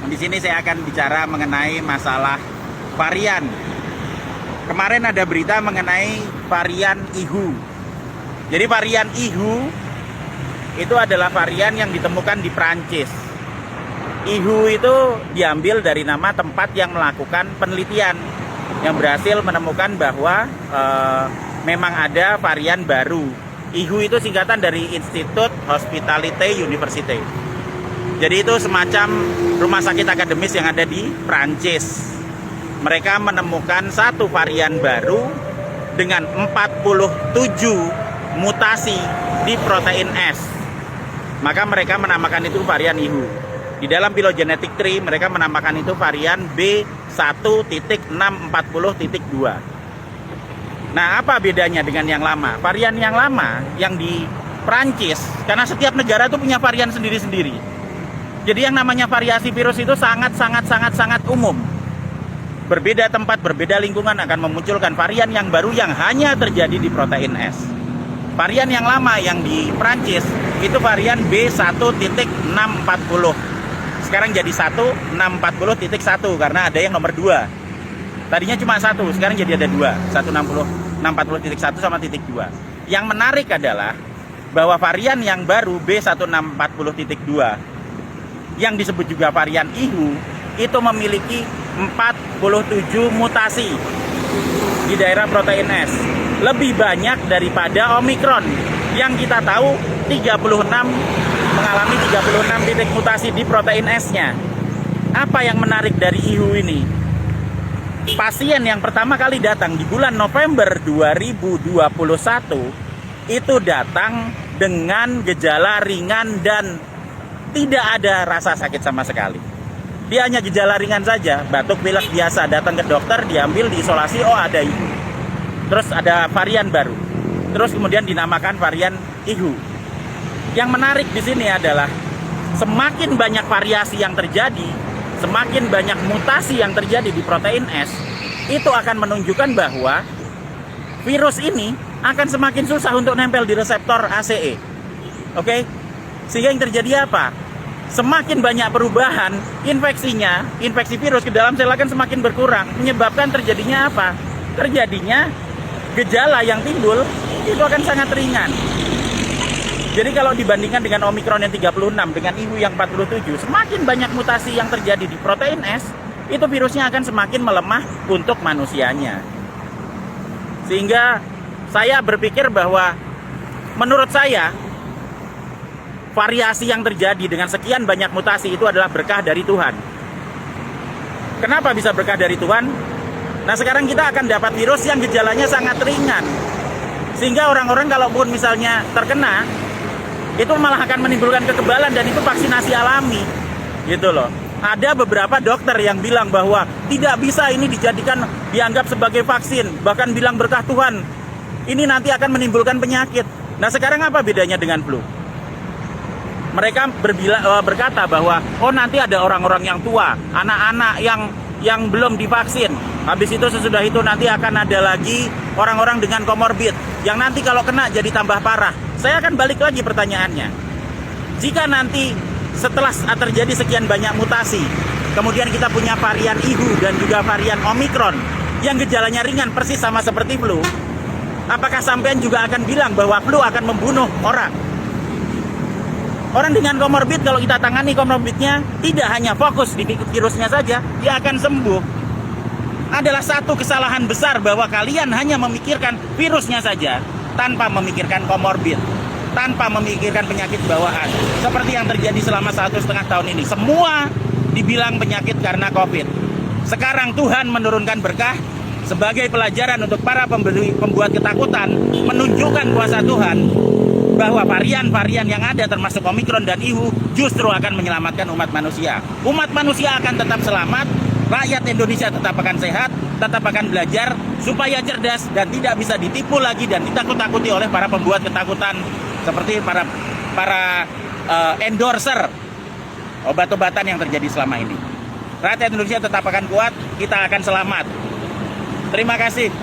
Di sini saya akan bicara mengenai masalah varian. Kemarin ada berita mengenai varian IHU. Jadi varian IHU itu adalah varian yang ditemukan di Prancis. IHU itu diambil dari nama tempat yang melakukan penelitian, yang berhasil menemukan bahwa memang ada varian baru. IHU itu singkatan dari Institut Hospitality University. Jadi itu semacam rumah sakit akademis yang ada di Prancis. Mereka menemukan satu varian baru dengan 47 mutasi di protein S. Maka mereka menamakan itu varian IHU. Di dalam phylogenetic tree mereka menamakan itu varian B1.640.2. Nah, apa bedanya dengan yang lama? Varian yang lama yang di Prancis, karena setiap negara itu punya varian sendiri-sendiri. Jadi yang namanya variasi virus itu sangat umum. Berbeda tempat, berbeda lingkungan akan memunculkan varian yang baru yang hanya terjadi di protein S. Varian yang lama yang di Prancis itu varian B1.640. Sekarang jadi 1.640.1 karena ada yang nomor 2. Tadinya cuma 1, sekarang jadi ada 2. 1.640.1 sama titik 2. Yang menarik adalah bahwa varian yang baru B1.640.2 yang disebut juga varian IHU itu memiliki 47 mutasi di daerah protein S. Lebih banyak daripada Omicron yang kita tahu 36 mengalami 36 titik mutasi di protein S-nya. Apa yang menarik dari IHU ini? Pasien yang pertama kali datang di bulan November 2021 itu datang dengan gejala ringan dan tidak ada rasa sakit sama sekali. Dia hanya gejala ringan saja, batuk pilek biasa, datang ke dokter, diambil, diisolasi, oh ada IHU. Terus ada varian baru. Terus kemudian dinamakan varian IHU. Yang menarik di sini adalah semakin banyak variasi yang terjadi, semakin banyak mutasi yang terjadi di protein S, itu akan menunjukkan bahwa virus ini akan semakin susah untuk nempel di reseptor ACE. Oke? Sehingga yang terjadi apa? Semakin banyak perubahan infeksinya, infeksi virus ke dalam sel akan semakin berkurang, menyebabkan terjadinya apa? Terjadinya gejala yang timbul itu akan sangat ringan. Jadi kalau dibandingkan dengan Omicron yang 36, dengan IHU yang 47, semakin banyak mutasi yang terjadi di protein S, itu virusnya akan semakin melemah untuk manusianya. Sehingga saya berpikir bahwa menurut saya, variasi yang terjadi dengan sekian banyak mutasi itu adalah berkah dari Tuhan. Kenapa bisa berkah dari Tuhan? Nah, sekarang kita akan dapat virus yang gejalanya sangat ringan. Sehingga orang-orang kalaupun misalnya terkena, itu malah akan menimbulkan kekebalan dan itu vaksinasi alami. Gitu loh. Ada beberapa dokter yang bilang bahwa tidak bisa ini dijadikan dianggap sebagai vaksin, bahkan bilang berkah Tuhan. Ini nanti akan menimbulkan penyakit. Nah, sekarang apa bedanya dengan flu? Mereka berkata bahwa oh nanti ada orang-orang yang tua, anak-anak yang belum divaksin. Habis itu sesudah itu nanti akan ada lagi orang-orang dengan komorbid yang nanti kalau kena jadi tambah parah. Saya akan balik lagi pertanyaannya. Jika nanti setelah terjadi sekian banyak mutasi, kemudian kita punya varian IHU dan juga varian Omicron yang gejalanya ringan persis sama seperti flu, apakah sampean juga akan bilang bahwa flu akan membunuh orang? Orang dengan komorbid kalau kita tangani komorbidnya tidak hanya fokus di virusnya saja, dia akan sembuh. Adalah satu kesalahan besar bahwa kalian hanya memikirkan virusnya saja tanpa memikirkan komorbid, tanpa memikirkan penyakit bawaan. Seperti yang terjadi selama 1,5 tahun ini. Semua dibilang penyakit karena COVID. Sekarang Tuhan menurunkan berkah sebagai pelajaran untuk para pembuat ketakutan, menunjukkan kuasa Tuhan bahwa varian-varian yang ada termasuk Omicron dan IHU justru akan menyelamatkan umat manusia. Umat manusia akan tetap selamat, rakyat Indonesia tetap akan sehat, tetap akan belajar supaya cerdas dan tidak bisa ditipu lagi dan ditakut-takuti oleh para pembuat ketakutan seperti para endorser obat-obatan yang terjadi selama ini. Rakyat Indonesia tetap akan kuat, kita akan selamat. Terima kasih.